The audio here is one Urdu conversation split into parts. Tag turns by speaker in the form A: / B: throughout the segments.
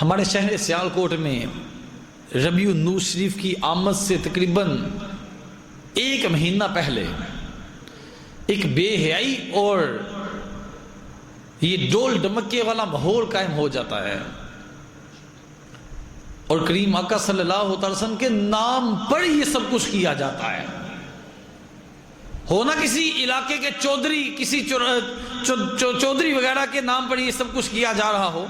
A: ہمارے شہر سیالکوٹ میں ربیع النور شریف کی آمد سے تقریباً 1 مہینہ پہلے ایک بے حیائی اور یہ ڈول ڈمکے والا ماحول قائم ہو جاتا ہے، اور کریم آقا صلی اللہ علیہ وسلم کے نام پر یہ سب کچھ کیا جاتا ہے۔ ہونا کسی علاقے کے چودھری، کسی چودھری وغیرہ کے نام پر یہ سب کچھ کیا جا رہا ہو،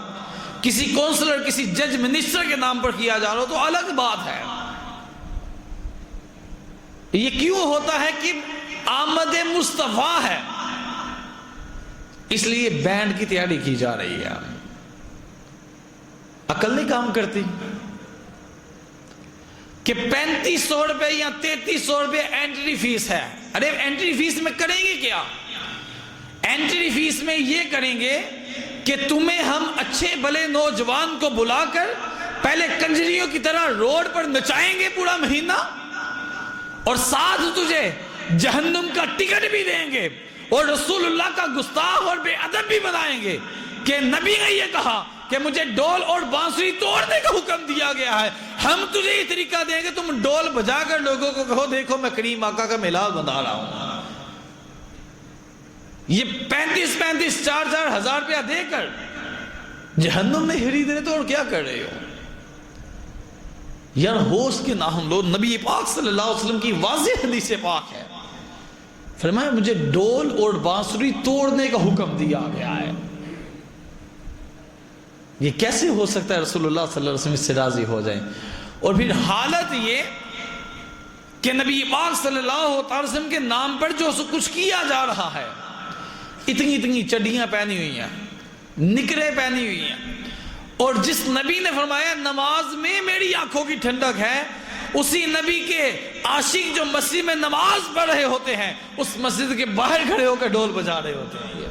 A: کسی کونسلر، کسی جج، منسٹر کے نام پر کیا جا رہا ہو تو الگ بات ہے۔ یہ کیوں ہوتا ہے کہ آمد مصطفیٰ ہے، اس لیے بینڈ کی تیاری کی جا رہی ہے۔ عقل نہیں کام کرتی کہ 3500 روپے یا 3300 روپے انٹری فیس ہے۔ ارے انٹری فیس میں کریں گے کیا؟ انٹری فیس میں یہ کریں گے کہ تمہیں ہم اچھے بھلے نوجوان کو بلا کر پہلے کنجریوں کی طرح روڈ پر نچائیں گے پورا مہینہ، اور ساتھ تجھے جہنم کا ٹکٹ بھی دیں گے، اور رسول اللہ کا گستاخ اور بے ادب بھی بنائیں گے کہ نبی نے یہ کہا کہ مجھے ڈول اور بانسری توڑنے کا حکم دیا گیا ہے، ہم تجھے یہ طریقہ دیں گے تم ڈول بجا کر لوگوں کو کہو دیکھو میں کریم آقا کا میلاد بنا رہا ہوں۔ یہ 35 4 ہزار روپیہ دے کر جہنم میں ہری دے تو اور کیا کر رہے ہو یار؟ ہوش کے نہ ہم لوگ۔ نبی پاک صلی اللہ علیہ وسلم کی واضح حدیث پاک ہے، فرمایا مجھے ڈول اور بانسری توڑنے کا حکم دیا گیا ہے۔ یہ کیسے ہو سکتا ہے رسول اللہ صلی اللہ علیہ وسلم اس سے راضی ہو جائیں؟ اور پھر حالت یہ کہ نبی پاک صلی اللہ علیہ وسلم کے نام پر جو کچھ کیا جا رہا ہے، اتنی چڈیاں پہنی ہوئی ہیں، نکرے پہنی ہوئی ہیں، اور جس نبی نے فرمایا نماز میں میری آنکھوں کی ٹھنڈک ہے، اسی نبی کے عاشق جو مسجد میں نماز پڑھ رہے ہوتے ہیں اس مسجد کے باہر کھڑے ہو کر ڈول بجا رہے ہوتے ہیں۔